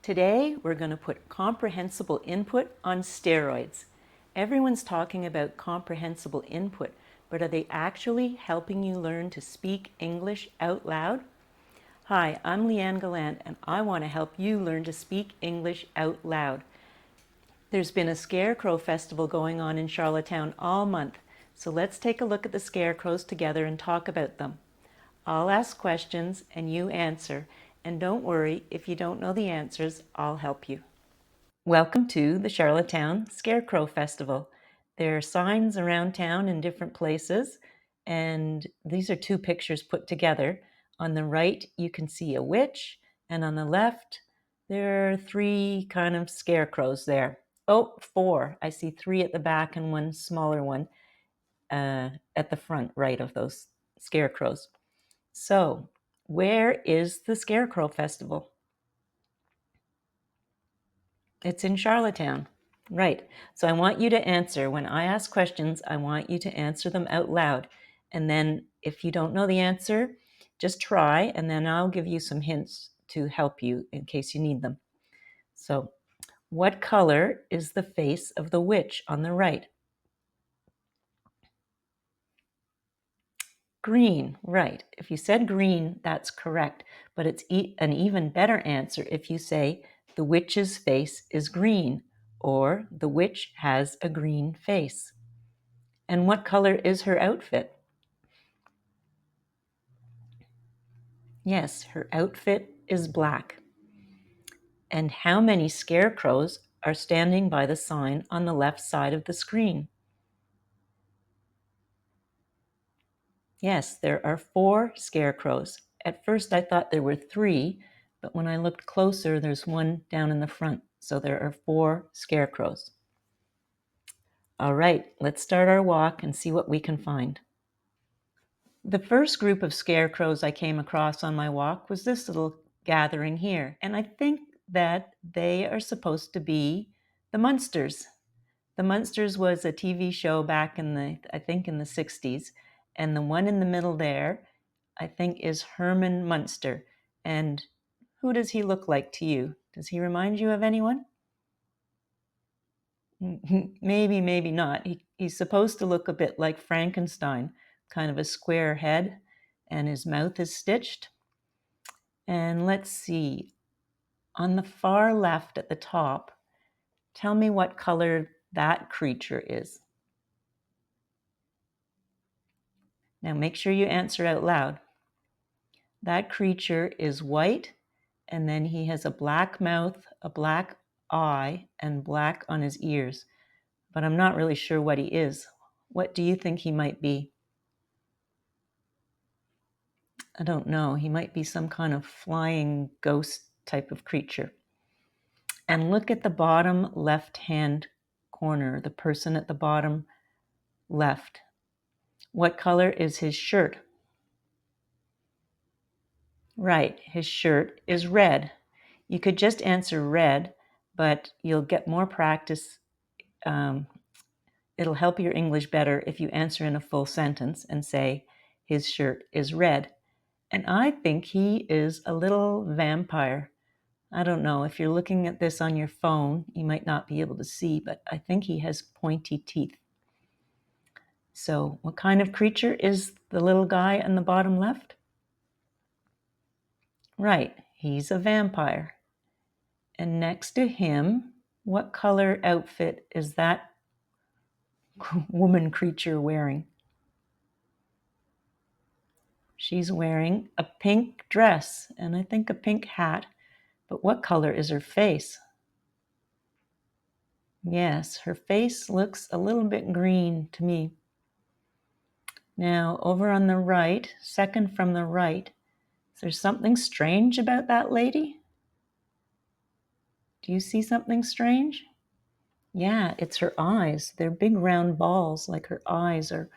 Today, we're going to put comprehensible input on steroids. Everyone's talking about comprehensible input, but are they actually helping you learn to speak English out loud? Hi, I'm Leanne Gallant, and I want to help you learn to speak English out loud. There's been a Scarecrow Festival going on in Charlottetown all month, so let's take a look at the scarecrows together and talk about them. I'll ask questions and you answer, and don't worry, if you don't know the answers, I'll help you. Welcome to the Charlottetown Scarecrow Festival. There are signs around town in different places, and these are two pictures put together. On the right, you can see a witch, and on the left, there are three kind of scarecrows there. Oh, four. I see three at the back and one smaller one at the front right of those scarecrows. So, where is the Scarecrow Festival? It's in Charlottetown. Right. So I want you to answer. When I ask questions, I want you to answer them out loud. And then if you don't know the answer, just try, and then I'll give you some hints to help you in case you need them. So, what color is the face of the witch on the right? Green, right. If you said green, that's correct. But it's an even better answer if you say the witch's face is green or the witch has a green face. And what color is her outfit? Yes, her outfit is black. And how many scarecrows are standing by the sign on the left side of the screen? Yes, there are 4 scarecrows. At first I thought there were 3, but when I looked closer, there's one down in the front. So there are 4 scarecrows. All right, let's start our walk and see what we can find. The first group of scarecrows I came across on my walk was this little gathering here. And I think that they are supposed to be the Munsters. The Munsters was a TV show back in the 60s. And the one in the middle there, I think, is Herman Munster. And who does he look like to you? Does he remind you of anyone? Maybe, maybe not. He's supposed to look a bit like Frankenstein, kind of a square head, and his mouth is stitched. And let's see, on the far left at the top, tell me what color that creature is. Now make sure you answer out loud. That creature is white, and then he has a black mouth, a black eye, and black on his ears. But I'm not really sure what he is. What do you think he might be? I don't know. He might be some kind of flying ghost type of creature. And look at the bottom left-hand corner, the person at the bottom left. What color is his shirt? Right, his shirt is red. You could just answer red, but you'll get more practice. It'll help your English better if you answer in a full sentence and say, his shirt is red. And I think he is a little vampire. I don't know, if you're looking at this on your phone, you might not be able to see, but I think he has pointy teeth. So what kind of creature is the little guy on the bottom left? Right, he's a vampire. And next to him, what color outfit is that woman creature wearing? She's wearing a pink dress and I think a pink hat. But what color is her face? Yes, her face looks a little bit green to me. Now, over on the right, second from the right, is there something strange about that lady? Do you see something strange? Yeah, it's her eyes. They're big round balls, like her eyes are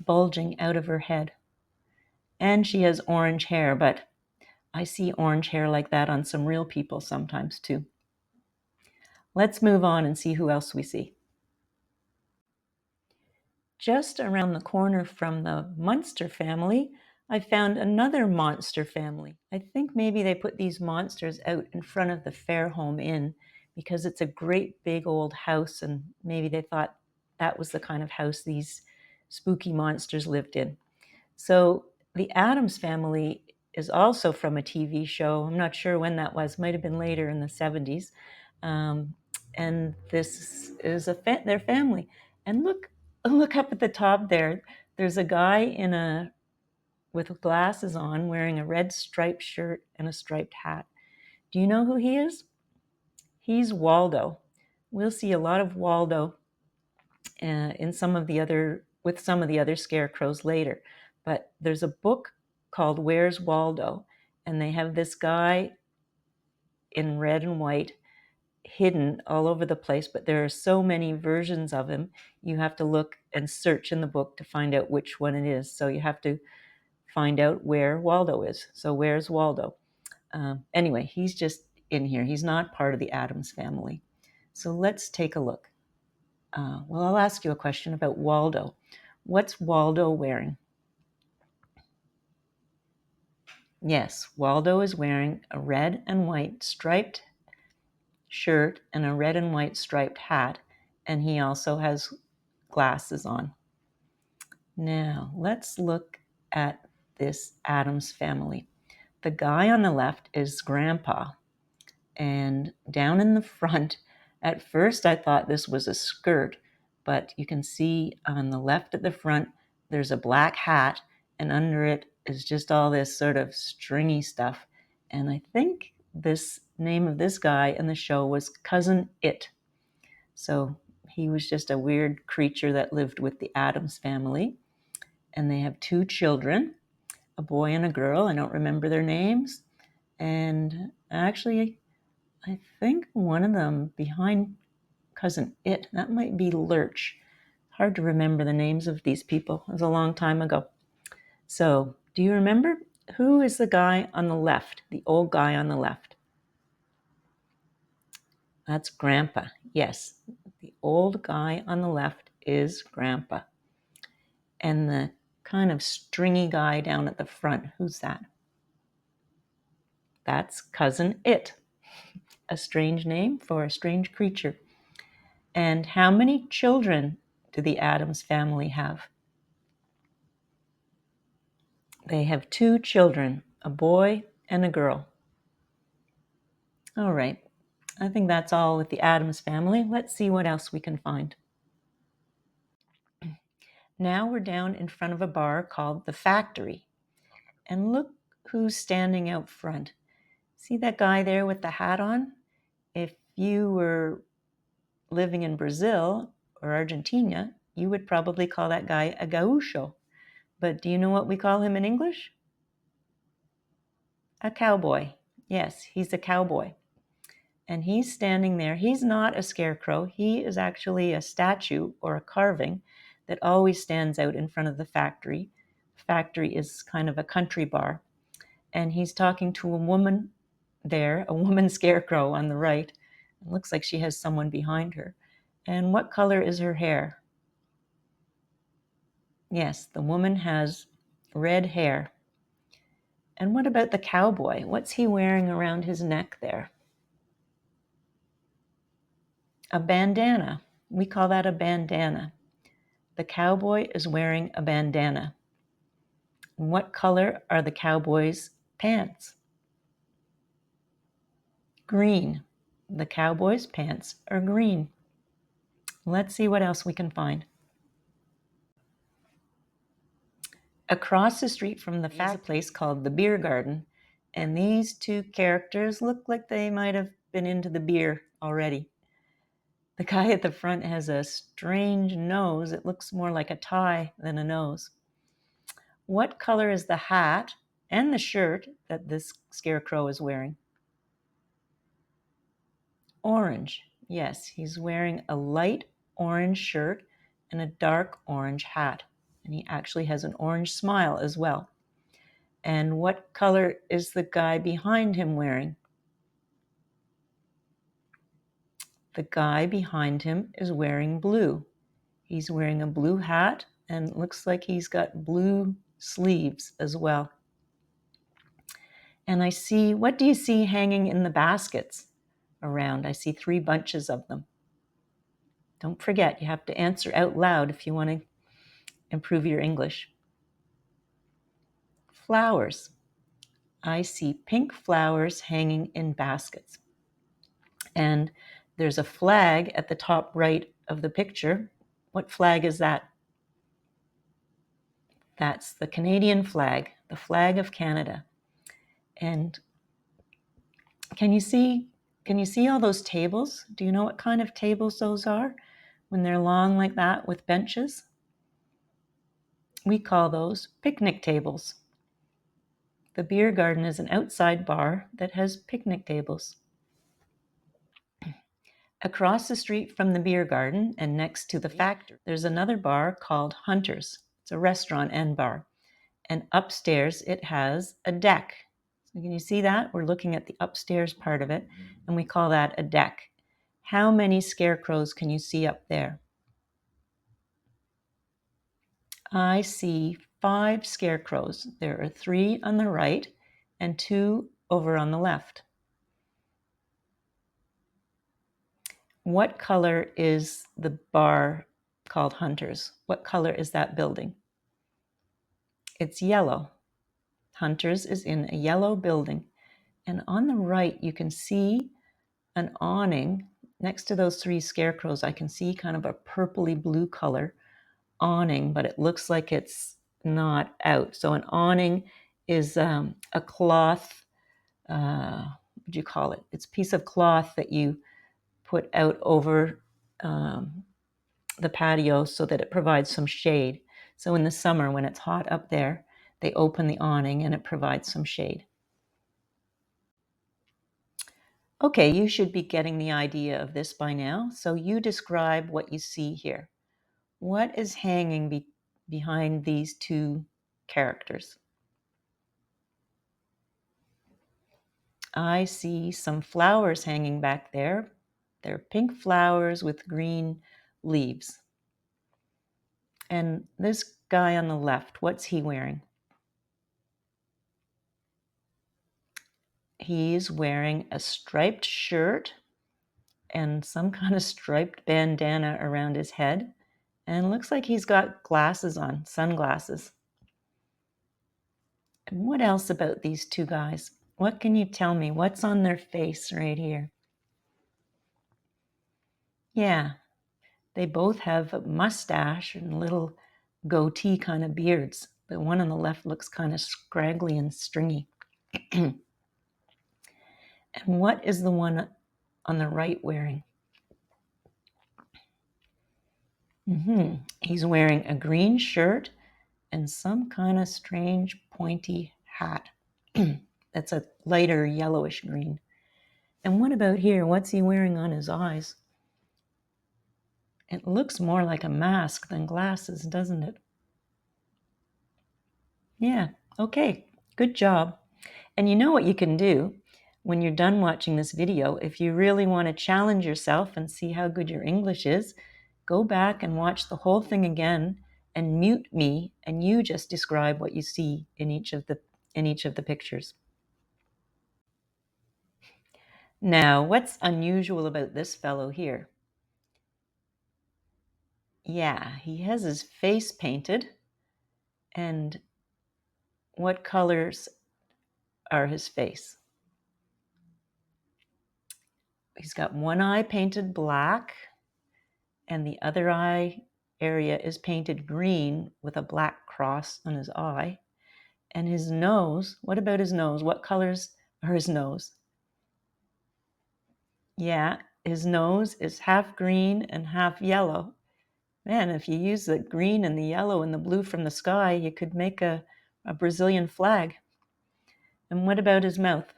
bulging out of her head. And she has orange hair, but I see orange hair like that on some real people sometimes too. Let's move on and see who else we see. Just around the corner from the Munster family, I found another monster family. I think maybe they put these monsters out in front of the Fairholme Inn because it's a great big old house, and maybe they thought that was the kind of house these spooky monsters lived in. So the Addams Family is also from a TV show. I'm not sure when that was. Might have been later in the 70s. And this is their family. And look up at the top there. There's a guy with glasses on, wearing a red striped shirt and a striped hat. Do you know who he is? He's Waldo. We'll see a lot of Waldo with some of the other scarecrows later. But there's a book called Where's Waldo? And they have this guy in red and white hidden all over the place, but there are so many versions of him, you have to look and search in the book to find out which one it is. So you have to find out where Waldo is. So where's Waldo? Anyway, he's just in here. He's not part of the Addams Family. So let's take a look. Well, I'll ask you a question about Waldo. What's Waldo wearing? Yes, Waldo is wearing a red and white striped shirt and a red and white striped hat, and he also has glasses on. Now, let's look at this Addams Family. The guy on the left is Grandpa, and down in the front, at first I thought this was a skirt, but you can see on the left at the front, there's a black hat, and under it is just all this sort of stringy stuff. And I think this name of this guy in the show was Cousin It. So he was just a weird creature that lived with the Addams Family. And they have two children, a boy and a girl. I don't remember their names. And actually, I think one of them behind Cousin It, that might be Lurch. Hard to remember the names of these people. It was a long time ago. So, do you remember? Who is the guy on the left, the old guy on the left? That's Grandpa. Yes, the old guy on the left is Grandpa. And the kind of stringy guy down at the front, who's that? That's Cousin It. A strange name for a strange creature. And how many children do the Addams Family have? They have two children, a boy and a girl. All right, I think that's all with the Addams Family. Let's see what else we can find. Now we're down in front of a bar called The Factory. And look who's standing out front. See that guy there with the hat on? If you were living in Brazil or Argentina, you would probably call that guy a gaucho. But do you know what we call him in English? A cowboy. Yes, he's a cowboy. And he's standing there. He's not a scarecrow. He is actually a statue or a carving that always stands out in front of the factory. The factory is kind of a country bar. And he's talking to a woman there, a woman scarecrow on the right. It looks like she has someone behind her. And what color is her hair? Yes, the woman has red hair. And what about the cowboy? What's he wearing around his neck there? A bandana. We call that a bandana. The cowboy is wearing a bandana. And what color are the cowboy's pants? Green. The cowboy's pants are green. Let's see what else we can find. Across the street from the factory is a place called the Beer Garden, and these two characters look like they might have been into the beer already. The guy at the front has a strange nose. It looks more like a tie than a nose. What color is the hat and the shirt that this scarecrow is wearing? Orange. Yes, he's wearing a light orange shirt and a dark orange hat. And he actually has an orange smile as well. And what color is the guy behind him wearing? The guy behind him is wearing blue. He's wearing a blue hat and looks like he's got blue sleeves as well. And I see, what do you see hanging in the baskets around? I see 3 bunches of them. Don't forget, you have to answer out loud if you want to improve your English. Flowers. I see pink flowers hanging in baskets. And there's a flag at the top right of the picture. What flag is that? That's the Canadian flag, the flag of Canada. And can you see all those tables? Do you know what kind of tables those are when they're long like that with benches? We call those picnic tables. The beer garden is an outside bar that has picnic tables. Across the street from the beer garden and next to the factory, there's another bar called Hunter's. It's a restaurant and bar. And upstairs it has a deck. So can you see that? We're looking at the upstairs part of it, and we call that a deck. How many scarecrows can you see up there? I see 5 scarecrows. There are 3 on the right and 2 over on the left. What color is the bar called Hunter's? What color is that building? It's yellow. Hunter's is in a yellow building. And on the right, you can see an awning. Next to those 3 scarecrows, I can see kind of a purpley blue color awning, but it looks like it's not out. So an awning is a cloth, what would you call it? It's a piece of cloth that you put out over the patio so that it provides some shade. So in the summer, when it's hot up there, they open the awning and it provides some shade. Okay, you should be getting the idea of this by now. So you describe what you see here. What is hanging behind these 2 characters? I see some flowers hanging back there. They're pink flowers with green leaves. And this guy on the left, what's he wearing? He's wearing a striped shirt and some kind of striped bandana around his head. And looks like he's got glasses on, sunglasses. And what else about these 2 guys? What can you tell me? What's on their face right here? Yeah, they both have a mustache and little goatee kind of beards. The one on the left looks kind of scraggly and stringy. And what is the one on the right wearing? He's wearing a green shirt and some kind of strange pointy hat. That's a lighter yellowish green. And what about here? What's he wearing on his eyes? It looks more like a mask than glasses, doesn't it? Yeah, okay, good job. And you know what you can do when you're done watching this video? If you really want to challenge yourself and see how good your English is, go back and watch the whole thing again and mute me, and you just describe what you see in each of the pictures. Now, what's unusual about this fellow here? Yeah, he has his face painted. And what colors are his face? He's got one eye painted black, and the other eye area is painted green with a black cross on his eye. And his nose, what about his nose? What colors are his nose? Yeah, his nose is half green and half yellow. Man, if you use the green and the yellow and the blue from the sky, you could make a Brazilian flag. And what about his mouth?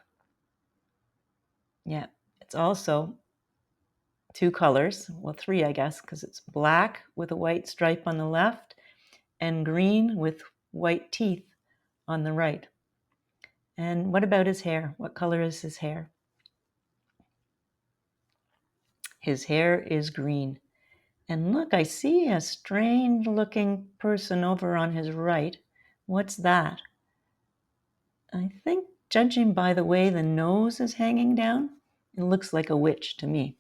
Yeah, it's also 2 colors, well, 3, I guess, because it's black with a white stripe on the left and green with white teeth on the right. And what about his hair? What color is his hair? His hair is green. And look, I see a strange looking person over on his right. What's that? I think, judging by the way the nose is hanging down, it looks like a witch to me.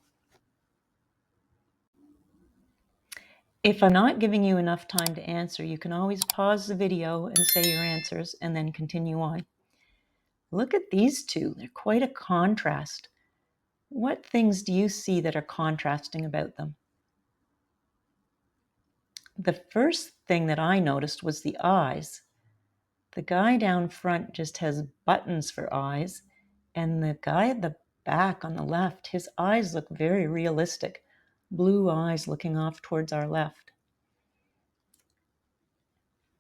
If I'm not giving you enough time to answer, you can always pause the video and say your answers and then continue on. Look at these two. They're quite a contrast. What things do you see that are contrasting about them? The first thing that I noticed was the eyes. The guy down front just has buttons for eyes, and the guy at the back on the left, his eyes look very realistic. Blue eyes looking off towards our left.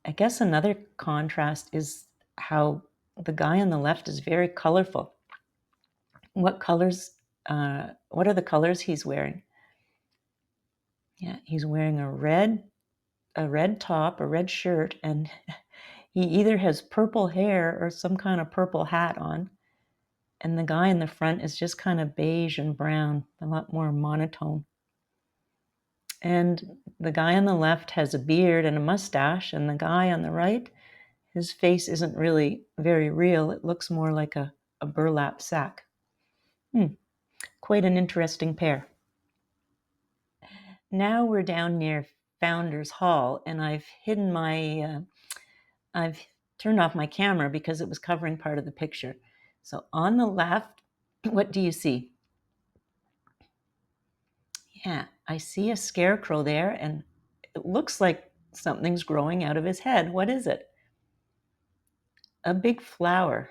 I guess another contrast is how the guy on the left is very colorful. What are the colors he's wearing? Yeah, he's wearing a red top, a red shirt, and he either has purple hair or some kind of purple hat on. And the guy in the front is just kind of beige and brown, a lot more monotone. And the guy on the left has a beard and a mustache, and the guy on the right, his face isn't really very real. It looks more like a burlap sack. Quite an interesting pair. Now we're down near Founders Hall, and I've turned off my camera because it was covering part of the picture. So on the left, what do you see? Yeah, I see a scarecrow there, and it looks like something's growing out of his head. What is it? A big flower.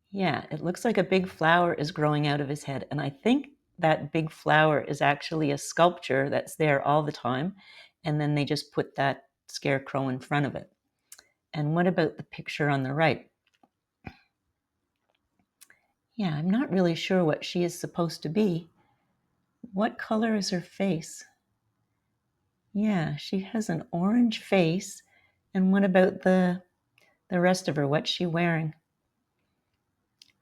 Yeah, it looks like a big flower is growing out of his head. And I think that big flower is actually a sculpture that's there all the time. And then they just put that scarecrow in front of it. And what about the picture on the right? Yeah, I'm not really sure what she is supposed to be. What color is her face? Yeah, she has an orange face. And what about the rest of her? What's she wearing?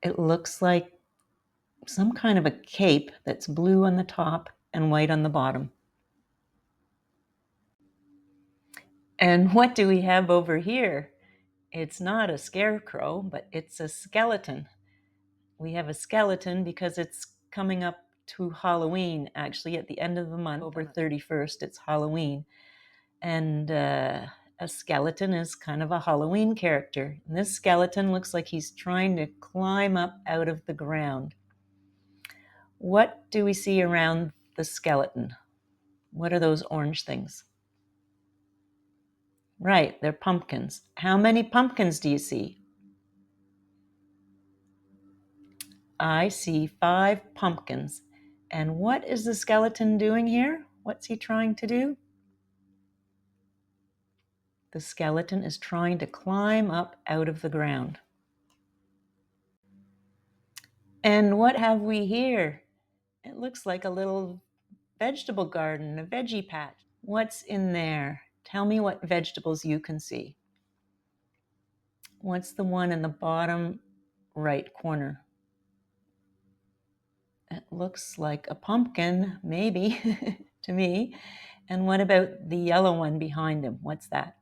It looks like some kind of a cape that's blue on the top and white on the bottom. And what do we have over here? It's not a scarecrow, but it's a skeleton. We have a skeleton because it's coming up to Halloween, actually, at the end of the month, October 31st, it's Halloween. And a skeleton is kind of a Halloween character. And this skeleton looks like he's trying to climb up out of the ground. What do we see around the skeleton? What are those orange things? Right, they're pumpkins. How many pumpkins do you see? I see 5 pumpkins. And what is the skeleton doing here? What's he trying to do? The skeleton is trying to climb up out of the ground. And what have we here? It looks like a little vegetable garden, a veggie patch. What's in there? Tell me what vegetables you can see. What's the one in the bottom right corner? It looks like a pumpkin, maybe, to me. And what about the yellow one behind him? What's that?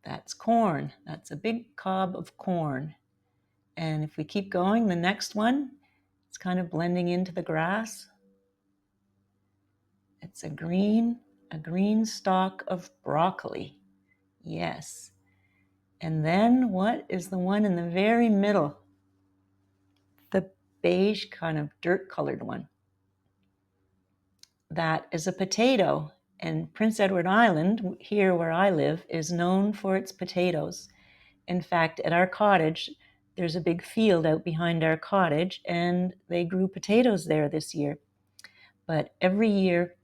That's corn. That's a big cob of corn. And if we keep going, the next one, it's kind of blending into the grass. It's a green stalk of broccoli. Yes. And then what is the one in the very middle? The beige kind of dirt colored one. That is a potato. And Prince Edward Island, here where I live, is known for its potatoes. In fact, at our cottage, there's a big field out behind our cottage, and they grew potatoes there this year. But every year,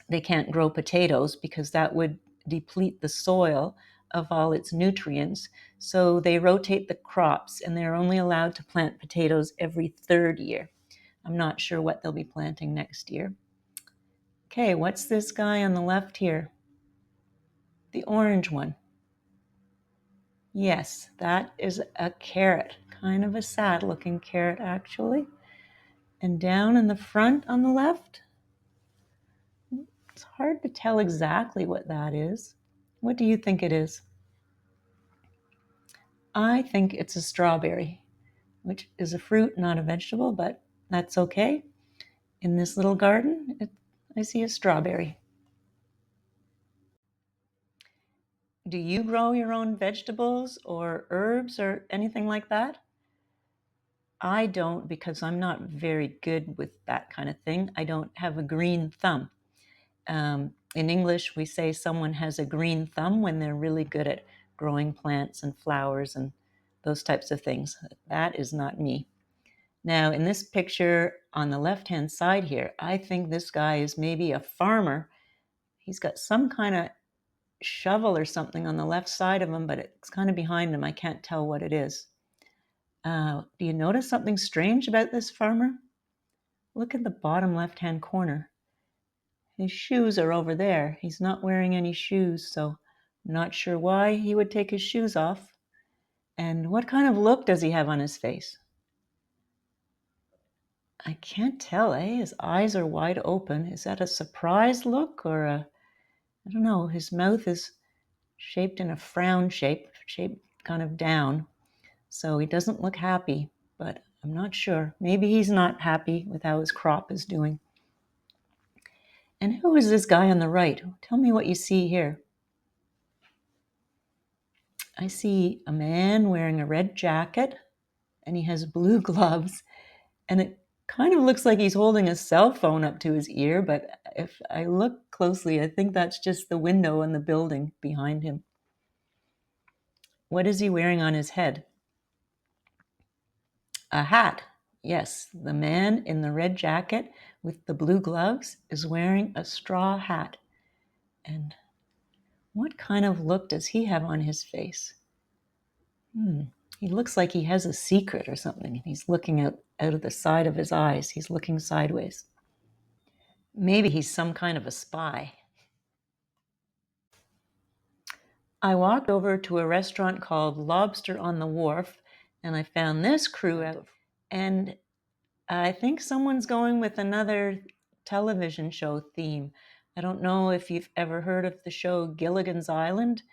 they can't grow potatoes because that would deplete the soil of all its nutrients. So they rotate the crops, and they're only allowed to plant potatoes every 3rd year. I'm not sure what they'll be planting next year. Okay, what's this guy on the left here? The orange one. Yes, that is a carrot. Kind of a sad looking carrot, actually. And down in the front on the left, it's hard to tell exactly what that is. What do you think it is? I think it's a strawberry, which is a fruit, not a vegetable, but that's okay. In this little garden, I see a strawberry. Do you grow your own vegetables or herbs or anything like that? I don't, because I'm not very good with that kind of thing. I don't have a green thumb. In English, we say someone has a green thumb when they're really good at growing plants and flowers and those types of things. That is not me. Now, in this picture on the left-hand side here, I think this guy is maybe a farmer. He's got some kind of shovel or something on the left side of him, but it's kind of behind him. I can't tell what it is. Do you notice something strange about this farmer? Look at the bottom left-hand corner. His shoes are over there. He's not wearing any shoes, so I'm not sure why he would take his shoes off. And what kind of look does he have on his face? I can't tell, eh? His eyes are wide open. Is that a surprised look or I don't know, his mouth is shaped in a frown shape, shaped kind of down. So he doesn't look happy, but I'm not sure. Maybe he's not happy with how his crop is doing. And who is this guy on the right? Tell me what you see here. I see a man wearing a red jacket and he has blue gloves, and it kind of looks like he's holding a cell phone up to his ear, but if I look closely, I think that's just the window in the building behind him. What is he wearing on his head? A hat. Yes, the man in the red jacket with the blue gloves is wearing a straw hat. And what kind of look does he have on his face? He looks like he has a secret or something. He's looking out of the side of his eyes. He's looking sideways. Maybe he's some kind of a spy. I walked over to a restaurant called Lobster on the Wharf, and I found this crew out. And I think someone's going with another television show theme. I don't know if you've ever heard of the show Gilligan's Island.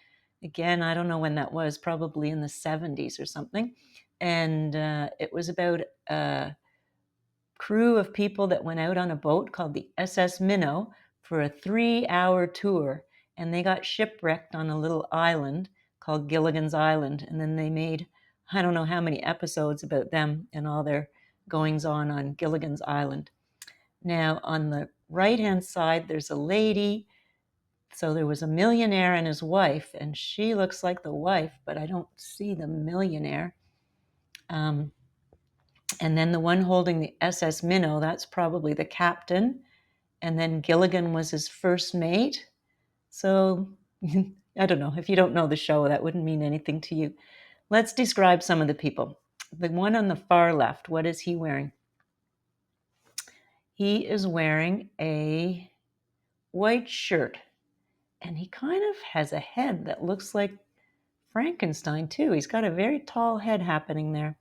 Again, I don't know when that was, probably in the 70s or something. And it was about a crew of people that went out on a boat called the SS Minnow for a 3-hour tour. And they got shipwrecked on a little island called Gilligan's Island. And then they made, I don't know how many episodes about them and all their goings on Gilligan's Island. Now, on the right-hand side, there's a lady. So there was a millionaire and his wife, and she looks like the wife, but I don't see the millionaire. And then the one holding the SS Minnow, that's probably the captain. And then Gilligan was his first mate. So I don't know. If you don't know the show, that wouldn't mean anything to you. Let's describe some of the people. The one on the far left, what is he wearing? He is wearing a white shirt. And he kind of has a head that looks like Frankenstein, too. He's got a very tall head happening there.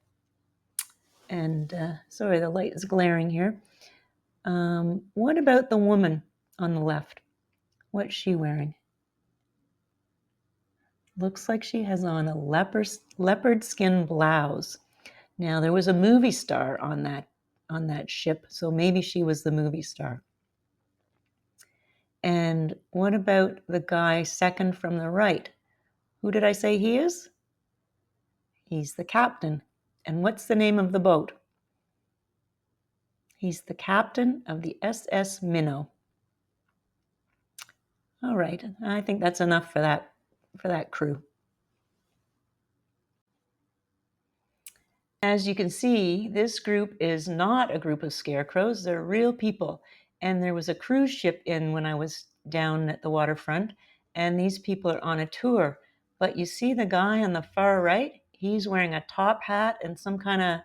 And sorry, the light is glaring here. What about the woman on the left? What's she wearing? Looks like she has on a leopard skin blouse. Now, there was a movie star on that ship, so maybe she was the movie star. And what about the guy second from the right? Who did I say he is? He's the captain. And what's the name of the boat? He's the captain of the SS Minnow. All right, I think that's enough for that crew. As you can see, this group is not a group of scarecrows. They're real people. And there was a cruise ship in when I was down at the waterfront, and these people are on a tour. But you see the guy on the far right? He's wearing a top hat and some kind of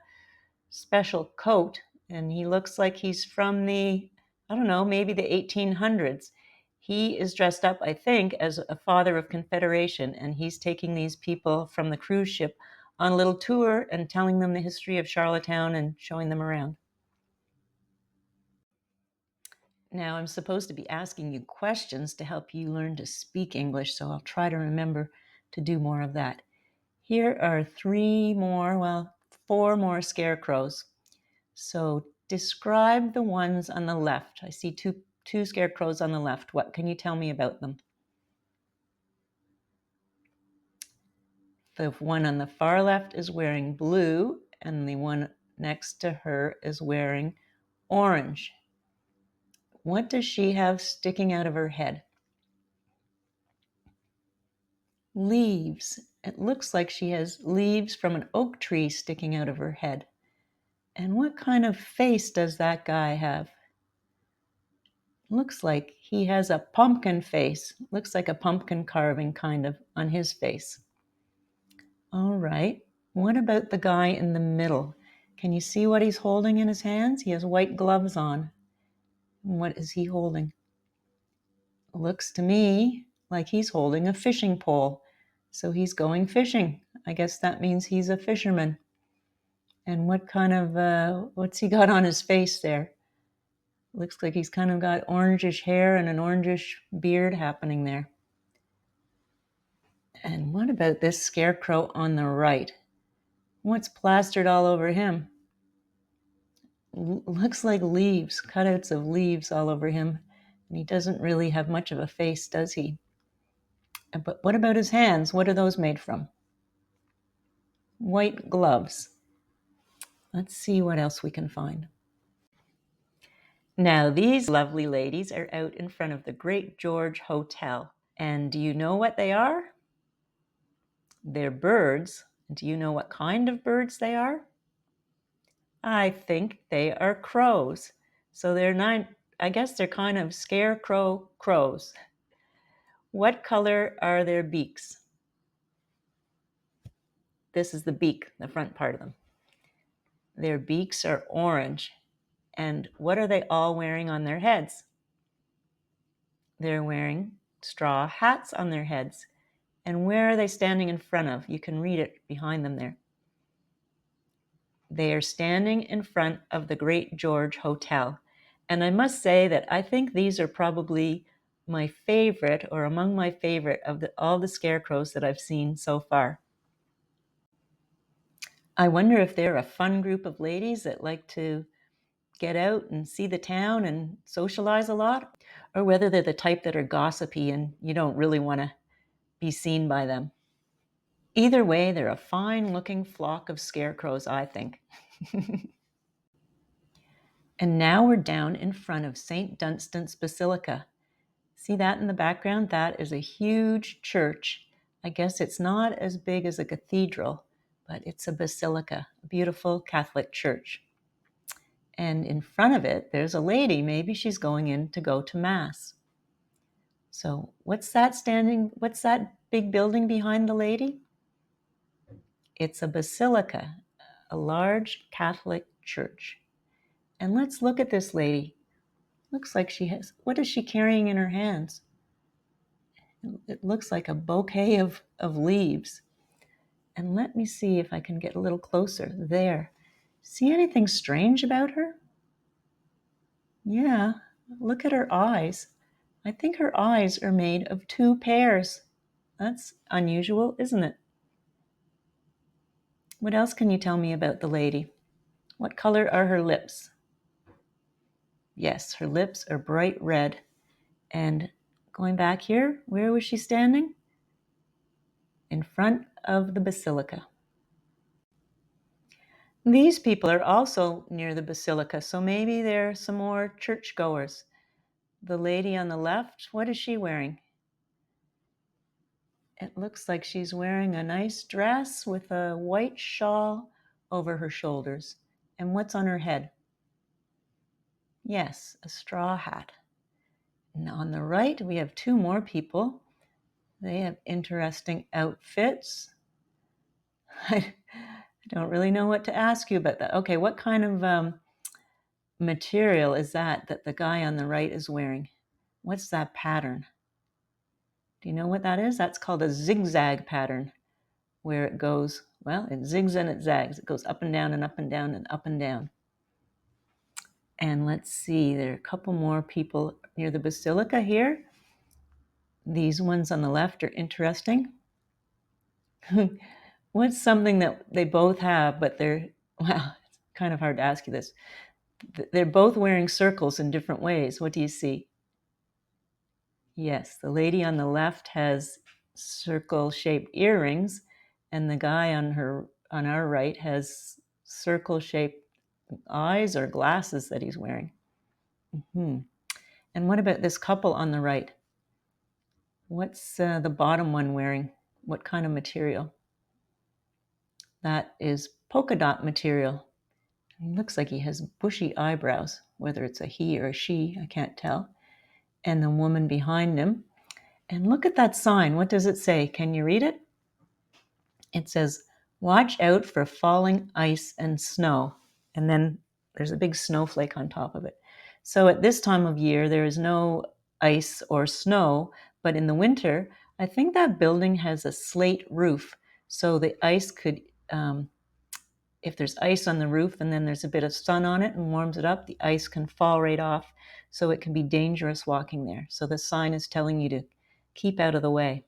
special coat, and he looks like he's from the, I don't know, maybe the 1800s. He is dressed up, I think, as a father of Confederation, and he's taking these people from the cruise ship on a little tour and telling them the history of Charlottetown and showing them around. Now, I'm supposed to be asking you questions to help you learn to speak English, so I'll try to remember to do more of that. Here are four more scarecrows. So describe the ones on the left. I see two scarecrows on the left. What can you tell me about them? The one on the far left is wearing blue, and the one next to her is wearing orange. What does she have sticking out of her head? Leaves. It looks like she has leaves from an oak tree sticking out of her head. And what kind of face does that guy have? Looks like he has a pumpkin face. Looks like a pumpkin carving kind of on his face. All right. What about the guy in the middle? Can you see what he's holding in his hands? He has white gloves on. What is he holding? Looks to me like he's holding a fishing pole. So he's going fishing. I guess that means he's a fisherman. And what's he got on his face there? Looks like he's kind of got orangish hair and an orangish beard happening there. And what about this scarecrow on the right? What's plastered all over him? Looks like leaves, cutouts of leaves all over him. And he doesn't really have much of a face, does he? But what about his hands? What are those made from? White gloves. Let's see what else we can find. Now, these lovely ladies are out in front of the Great George Hotel. And do you know what they are? They're birds. Do you know what kind of birds they are? I think they are crows. So I guess they're kind of scarecrow crows. What color are their beaks? This is the beak, the front part of them. Their beaks are orange. And what are they all wearing on their heads? They're wearing straw hats on their heads. And where are they standing in front of? You can read it behind them there. They are standing in front of the Great George Hotel. And I must say that I think these are probably my favorite, or among my favorite, of all the scarecrows that I've seen so far. I wonder if they're a fun group of ladies that like to get out and see the town and socialize a lot, or whether they're the type that are gossipy and you don't really want to be seen by them. Either way, they're a fine-looking flock of scarecrows, I think. And now we're down in front of St. Dunstan's Basilica. See that in the background? That is a huge church. I guess it's not as big as a cathedral, but it's a basilica, a beautiful Catholic church. And in front of it, there's a lady. Maybe she's going in to go to Mass. So what's that big building behind the lady? It's a basilica, a large Catholic church. And let's look at this lady. Looks like what is she carrying in her hands? It looks like a bouquet of leaves. And let me see if I can get a little closer. There. See anything strange about her? Yeah, look at her eyes. I think her eyes are made of two pairs. That's unusual, isn't it? What else can you tell me about the lady? What color are her lips? Yes, her lips are bright red. And going back here, where was she standing? In front of the basilica. These people are also near the basilica, so maybe there are some more churchgoers. The lady on the left, what is she wearing? It looks like she's wearing a nice dress with a white shawl over her shoulders. And what's on her head? Yes, a straw hat. And on the right, we have two more people. They have interesting outfits. I don't really know what to ask you about that. Okay, what kind of material is that the guy on the right is wearing? What's that pattern? Do you know what that is? That's called a zigzag pattern, where it goes, well, it zigs and it zags. It goes up and down and up and down and up and down. And let's see, there are a couple more people near the basilica here. These ones on the left are interesting. What's something that they both have, but they're, well, it's kind of hard to ask you this. They're both wearing circles in different ways. What do you see? Yes, the lady on the left has circle-shaped earrings, and the guy on our right has circle-shaped eyes or glasses that he's wearing. Mm-hmm. And what about this couple on the right? What's the bottom one wearing? What kind of material? That is polka dot material. He looks like he has bushy eyebrows, whether it's a he or a she, I can't tell. And the woman behind him. And look at that sign. What does it say? Can you read it? It says, "Watch out for falling ice and snow." And then there's a big snowflake on top of it. So at this time of year, there is no ice or snow, but in the winter, I think that building has a slate roof. So the ice could, if there's ice on the roof and then there's a bit of sun on it and warms it up, the ice can fall right off. So it can be dangerous walking there. So the sign is telling you to keep out of the way.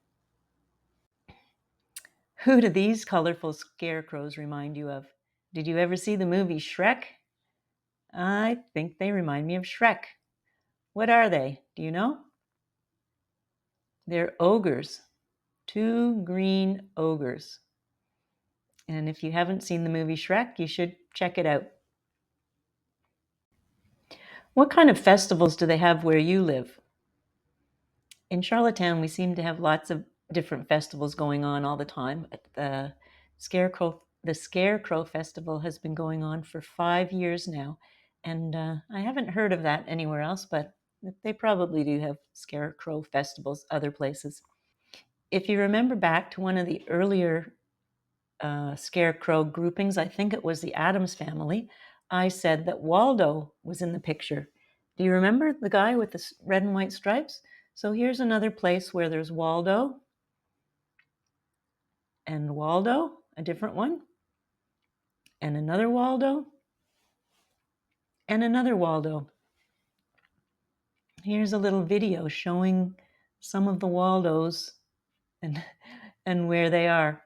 Who do these colorful scarecrows remind you of? Did you ever see the movie Shrek? I think they remind me of Shrek. What are they? Do you know? They're ogres. Two green ogres. And if you haven't seen the movie Shrek, you should check it out. What kind of festivals do they have where you live? In Charlottetown, we seem to have lots of different festivals going on all the time. The Scarecrow Festival has been going on for 5 years now, and I haven't heard of that anywhere else, but they probably do have Scarecrow Festivals other places. If you remember back to one of the earlier Scarecrow groupings, I think it was the Addams Family, I said that Waldo was in the picture. Do you remember the guy with the red and white stripes? So here's another place where there's Waldo and Waldo, a different one, and another Waldo, and another Waldo. Here's a little video showing some of the Waldos and, and where they are.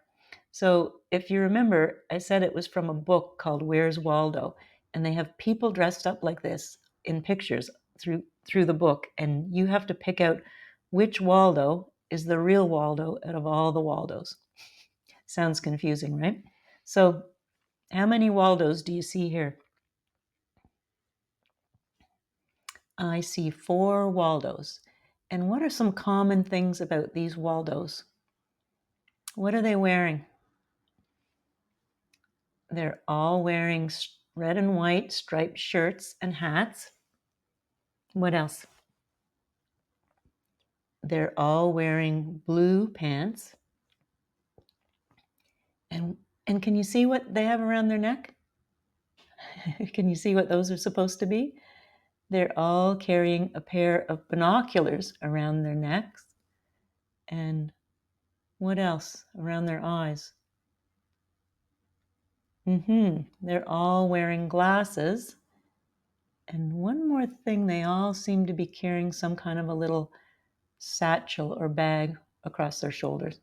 So if you remember, I said it was from a book called Where's Waldo? And they have people dressed up like this in pictures through the book, and you have to pick out which Waldo is the real Waldo out of all the Waldos. Sounds confusing, right? So how many Waldos do you see here? I see 4 Waldos. And what are some common things about these Waldos? What are they wearing? They're all wearing red and white striped shirts and hats. What else? They're all wearing blue pants. And can you see what they have around their neck? Can you see what those are supposed to be? They're all carrying a pair of binoculars around their necks. And what else? Around their eyes. They're all wearing glasses. And one more thing, they all seem to be carrying some kind of a little satchel or bag across their shoulders.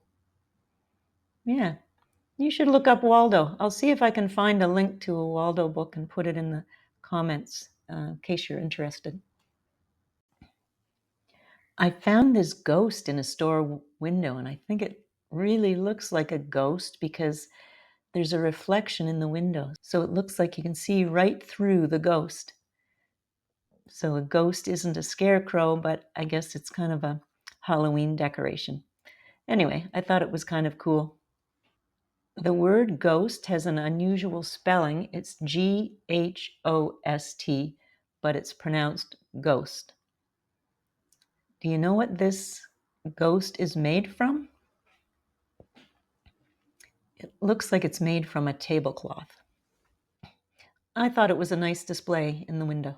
Yeah, you should look up Waldo. I'll see if I can find a link to a Waldo book and put it in the comments in case you're interested. I found this ghost in a store window, and I think it really looks like a ghost because there's a reflection in the window. So it looks like you can see right through the ghost. So a ghost isn't a scarecrow, but I guess it's kind of a Halloween decoration. Anyway, I thought it was kind of cool. The word ghost has an unusual spelling. It's Ghost, but it's pronounced ghost. Do you know what this ghost is made from? It looks like it's made from a tablecloth. I thought it was a nice display in the window.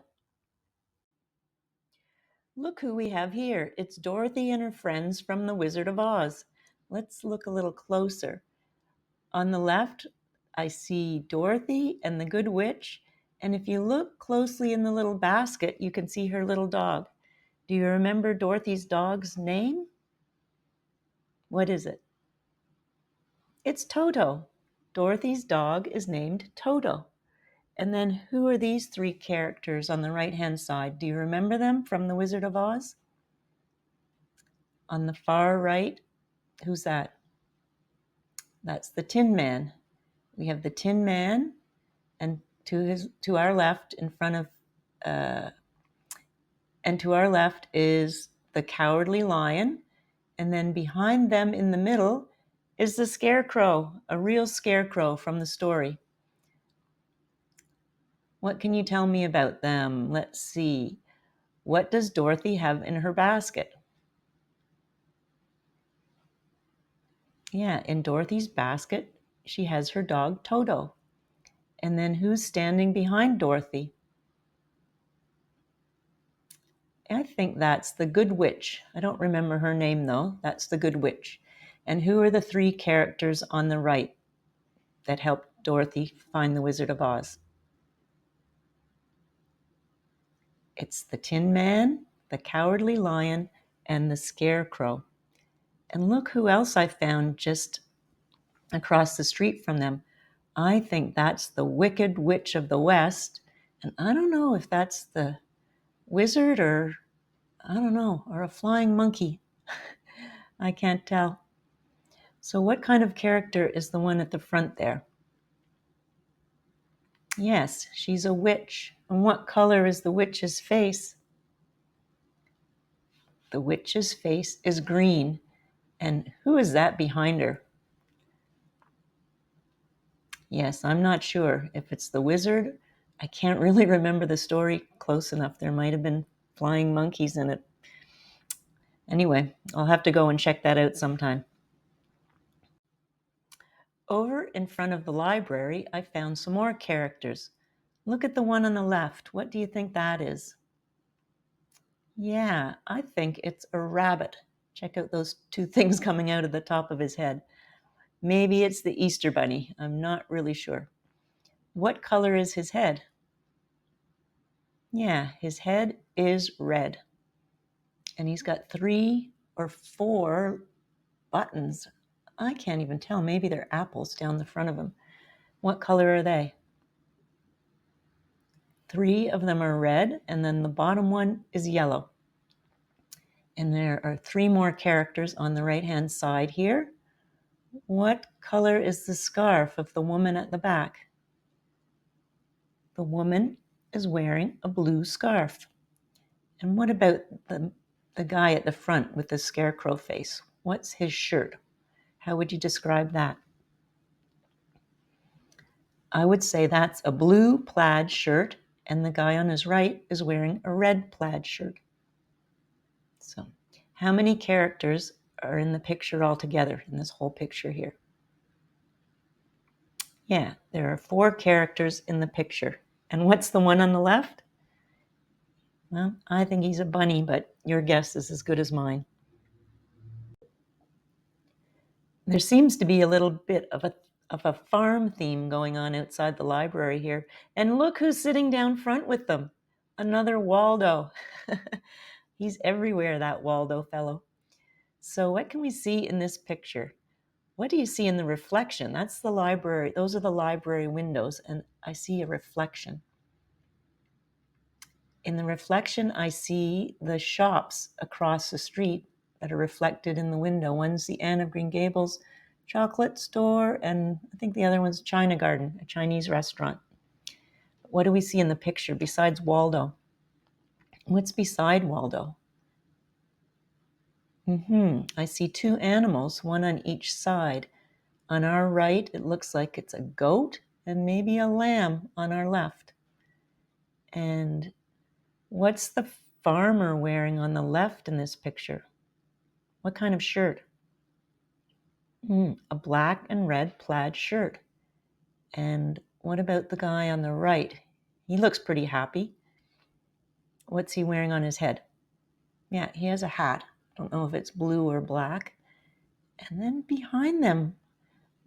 Look who we have here. It's Dorothy and her friends from The Wizard of Oz. Let's look a little closer. On the left, I see Dorothy and the Good Witch, And if you look closely in the little basket, you can see her little dog. Do you remember Dorothy's dog's name? What is it? It's Toto. Dorothy's dog is named Toto. And then who are these three characters on the right-hand side? Do you remember them from The Wizard of Oz? On the far right, who's that? That's the Tin Man. We have the Tin Man, and to our left, in front of, and to our left is the Cowardly Lion, and then behind them in the middle is the Scarecrow, a real scarecrow from the story. What can you tell me about them? Let's see. What does Dorothy have in her basket? Yeah, in Dorothy's basket, she has her dog Toto. And then who's standing behind Dorothy? I think that's the Good Witch. I don't remember her name though. That's the Good Witch. And who are the three characters on the right that helped Dorothy find the Wizard of Oz? It's the Tin Man, the Cowardly Lion, and the Scarecrow. And look who else I found just across the street from them. I think that's the Wicked Witch of the West. And I don't know if that's the wizard or, I don't know, or a flying monkey. I can't tell. So what kind of character is the one at the front there? Yes, she's a witch. And what color is the witch's face? The witch's face is green. And who is that behind her? Yes, I'm not sure if it's the wizard. I can't really remember the story close enough. There might have been flying monkeys in it. Anyway, I'll have to go and check that out sometime. Over in front of the library, I found some more characters. Look at the one on the left. What do you think that is? Yeah, I think it's a rabbit. Check out those two things coming out of the top of his head. Maybe it's the Easter Bunny. I'm not really sure. What color is his head? Yeah, his head is red. And he's got 3 or 4 buttons. I can't even tell. Maybe they're apples down the front of him. What color are they? 3 of them are red, and then the bottom one is yellow. And there are 3 more characters on the right-hand side here. What color is the scarf of the woman at the back? The woman is wearing a blue scarf. And what about the guy at the front with the scarecrow face? What's his shirt? How would you describe that? I would say that's a blue plaid shirt, and the guy on his right is wearing a red plaid shirt. So, how many characters are in the picture altogether, in this whole picture here? Yeah, there are 4 characters in the picture. And what's the one on the left? Well, I think he's a bunny, but your guess is as good as mine. There seems to be a little bit of a farm theme going on outside the library here. And look who's sitting down front with them. Another Waldo. He's everywhere, that Waldo fellow. So what can we see in this picture? What do you see in the reflection? That's the library. Those are the library windows, and I see a reflection. In the reflection, I see the shops across the street that are reflected in the window. One's the Anne of Green Gables chocolate store, and I think the other one's China Garden, a Chinese restaurant. What do we see in the picture besides Waldo? What's beside Waldo? I see 2 animals, one on each side. On our right, it looks like it's a goat and maybe a lamb on our left. And what's the farmer wearing on the left in this picture? What kind of shirt? A black and red plaid shirt. And what about the guy on the right? He looks pretty happy. What's he wearing on his head? Yeah, he has a hat. I don't know if it's blue or black. And then behind them,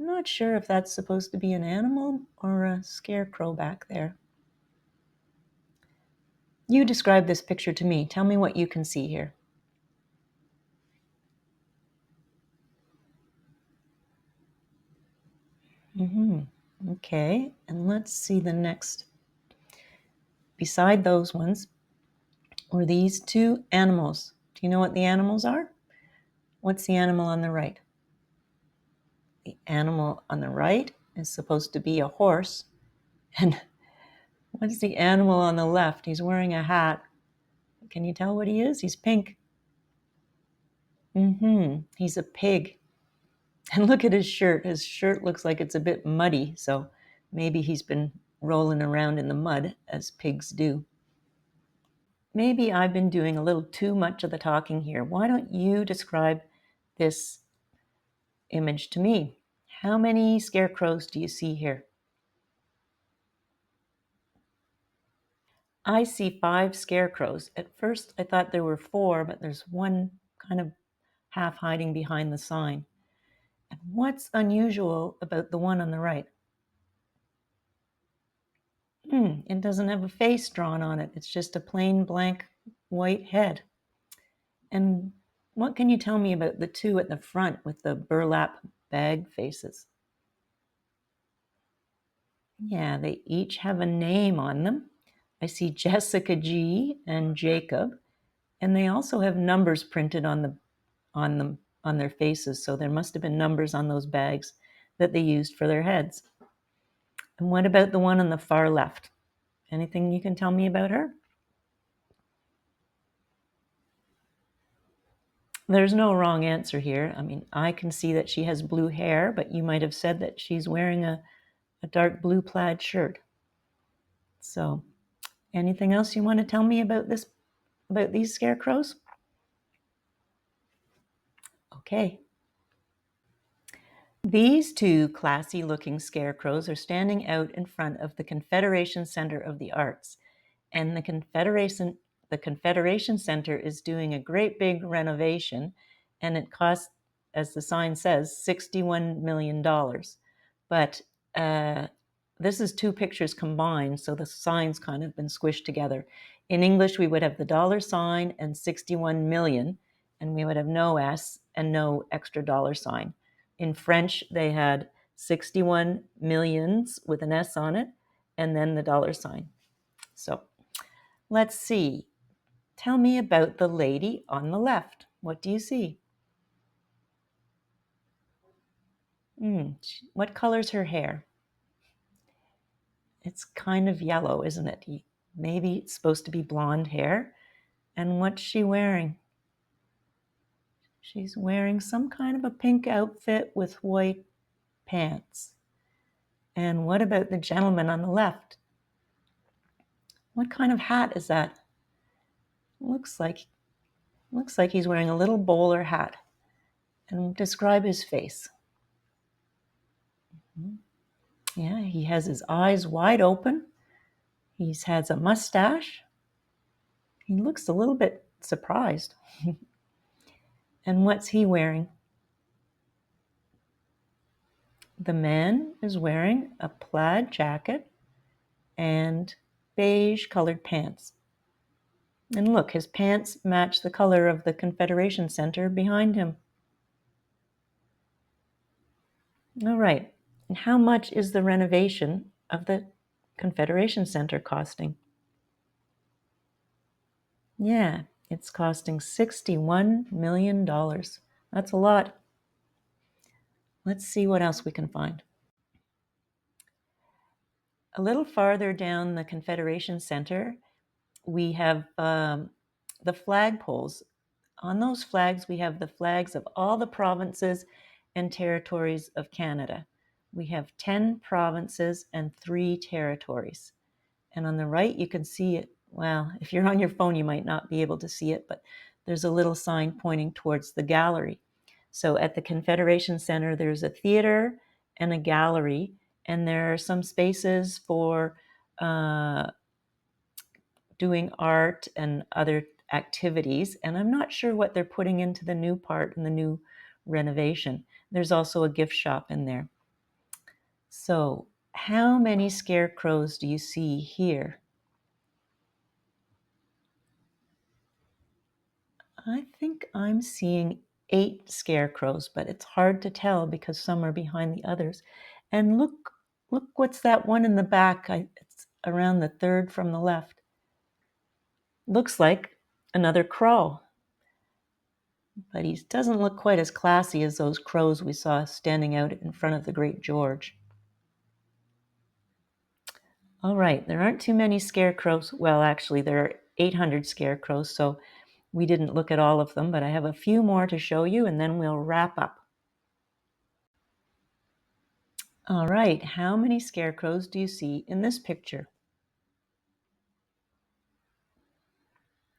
I'm not sure if that's supposed to be an animal or a scarecrow back there. You describe this picture to me. Tell me what you can see here. Okay, and let's see the next. Beside those ones were these two animals. Do you know what the animals are? What's the animal on the right? The animal on the right is supposed to be a horse. And what's the animal on the left? He's wearing a hat. Can you tell what he is? He's pink. He's a pig. And look at his shirt. His shirt looks like it's a bit muddy, so maybe he's been rolling around in the mud, as pigs do. Maybe I've been doing a little too much of the talking here. Why don't you describe this image to me? How many scarecrows do you see here? I see 5 scarecrows. At first, I thought there were 4, but there's one kind of half hiding behind the sign. And what's unusual about the one on the right? It doesn't have a face drawn on it. It's just a plain blank white head. And what can you tell me about the two at the front with the burlap bag faces? Yeah, they each have a name on them. I see Jessica G and Jacob, and they also have numbers printed on their faces, so there must have been numbers on those bags that they used for their heads. And what about the one on the far left? Anything you can tell me about her? There's no wrong answer here. I mean, I can see that she has blue hair, but you might have said that she's wearing a dark blue plaid shirt. So, anything else you want to tell me about these scarecrows? Okay. These two classy looking scarecrows are standing out in front of the Confederation Center of the Arts. And the Confederation Center is doing a great big renovation, and it costs, as the sign says, $61 million. But this is 2 pictures combined, so the sign's kind of been squished together. In English, we would have the dollar sign and 61 million, and we would have no S and no extra dollar sign. In French, they had 61 millions with an S on it, and then the dollar sign. So let's see. Tell me about the lady on the left. What do you see? What color's her hair? It's kind of yellow, isn't it? Maybe it's supposed to be blonde hair. And what's she wearing? She's wearing some kind of a pink outfit with white pants. And what about the gentleman on the left? What kind of hat is that? Looks like he's wearing a little bowler hat. And describe his face. Yeah, he has his eyes wide open. He has a mustache. He looks a little bit surprised. And what's he wearing? The man is wearing a plaid jacket and beige colored pants. And look, his pants match the color of the Confederation Center behind him. All right. And how much is the renovation of the Confederation Center costing? Yeah, it's costing $61 million. That's a lot. Let's see what else we can find. A little farther down the Confederation Center, we have the flagpoles. On those flags, we have the flags of all the provinces and territories of Canada. We have 10 provinces and 3 territories. And on the right, you can see it. Well, if you're on your phone, you might not be able to see it, but there's a little sign pointing towards the gallery. So at the Confederation Center, there's a theater and a gallery, and there are some spaces for doing art and other activities. And I'm not sure what they're putting into the new part in the new renovation. There's also a gift shop in there. So how many scarecrows do you see here? I think I'm seeing 8 scarecrows, but it's hard to tell because some are behind the others. And look, what's that one in the back? It's around the third from the left. Looks like another crow, but he doesn't look quite as classy as those crows we saw standing out in front of the Great George. All right, there aren't too many scarecrows. Well, actually, there are 800 scarecrows, so we didn't look at all of them, but I have a few more to show you, and then we'll wrap up. All right, how many scarecrows do you see in this picture?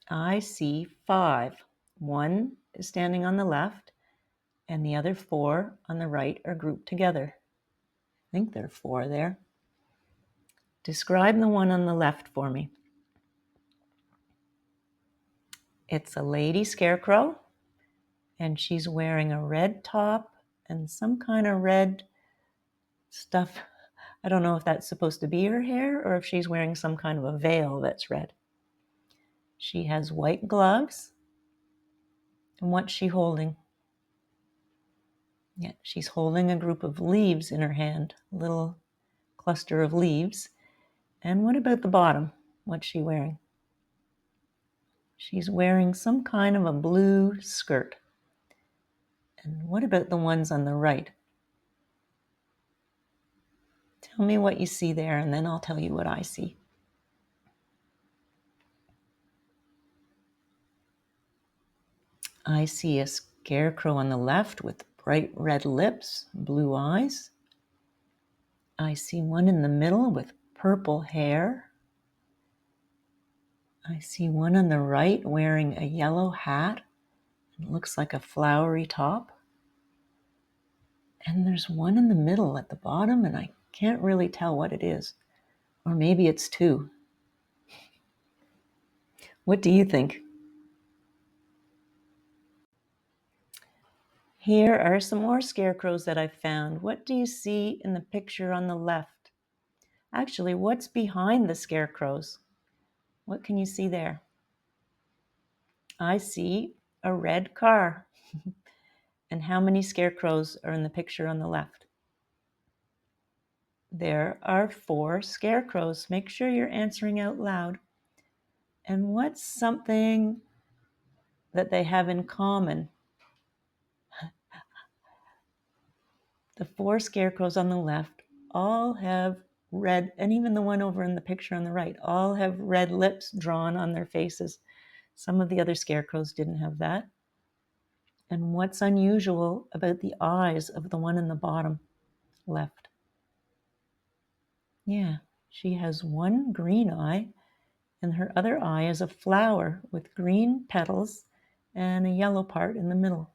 I see 5. One is standing on the left, and the other 4 on the right are grouped together. I think there are 4 there. Describe the one on the left for me. It's a lady scarecrow, and she's wearing a red top and some kind of red stuff. I don't know if that's supposed to be her hair or if she's wearing some kind of a veil that's red. She has white gloves. And what's she holding? Yeah, she's holding a group of leaves in her hand, a little cluster of leaves. And what about the bottom? What's she wearing? She's wearing some kind of a blue skirt. And what about the ones on the right? Tell me what you see there, and then I'll tell you what I see. I see a scarecrow on the left with bright red lips, blue eyes. I see one in the middle with purple hair. I see one on the right wearing a yellow hat. It looks like a flowery top. And there's one in the middle at the bottom, and I can't really tell what it is. Or maybe it's 2. What do you think? Here are some more scarecrows that I've found. What do you see in the picture on the left? Actually, what's behind the scarecrows? What can you see there? I see a red car. And how many scarecrows are in the picture on the left? There are 4 scarecrows. Make sure you're answering out loud. And what's something that they have in common? The 4 scarecrows on the left all have red, and even the one over in the picture on the right, all have red lips drawn on their faces. Some of the other scarecrows didn't have that. And what's unusual about the eyes of the one in the bottom left? Yeah, she has one green eye, and her other eye is a flower with green petals and a yellow part in the middle.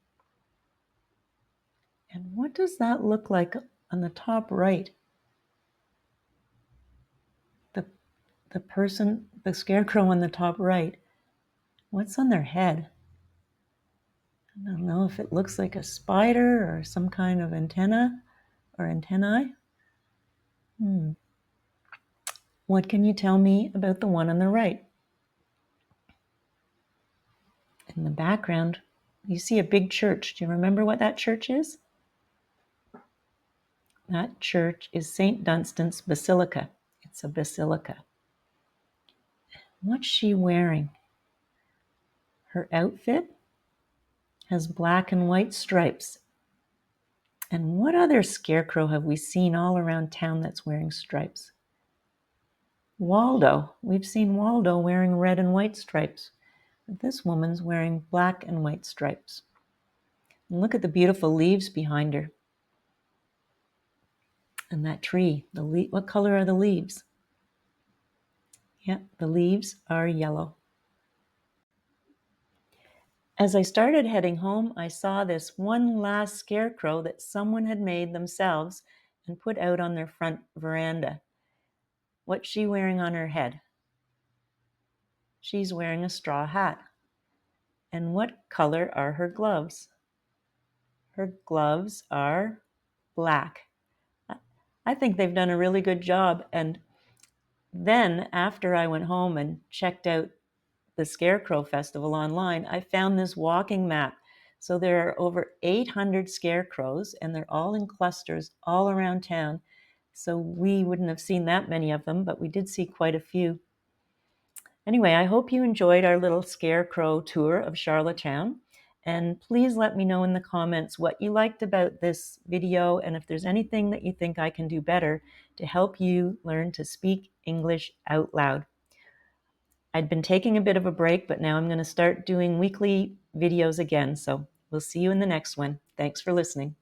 And what does that look like on the top right? The scarecrow on the top right, what's on their head? I don't know if it looks like a spider or some kind of antenna or antennae. What can you tell me about the one on the right? In the background, you see a big church. Do you remember what that church is? That church is St. Dunstan's Basilica. It's a basilica. What's she wearing? Her outfit has black and white stripes. And what other scarecrow have we seen all around town that's wearing stripes? Waldo. We've seen Waldo wearing red and white stripes. But this woman's wearing black and white stripes. And look at the beautiful leaves behind her. And that tree, what color are the leaves? Yeah, the leaves are yellow. As I started heading home, I saw this one last scarecrow that someone had made themselves and put out on their front veranda. What's she wearing on her head? She's wearing a straw hat. And what color are her gloves? Her gloves are black. I think they've done a really good job. And then after I went home and checked out the Scarecrow Festival online, I found this walking map. So there are over 800 scarecrows, and they're all in clusters all around town. So we wouldn't have seen that many of them, but we did see quite a few. Anyway, I hope you enjoyed our little scarecrow tour of Charlottetown. And please let me know in the comments what you liked about this video and if there's anything that you think I can do better to help you learn to speak English out loud. I'd been taking a bit of a break, but now I'm going to start doing weekly videos again. So we'll see you in the next one. Thanks for listening.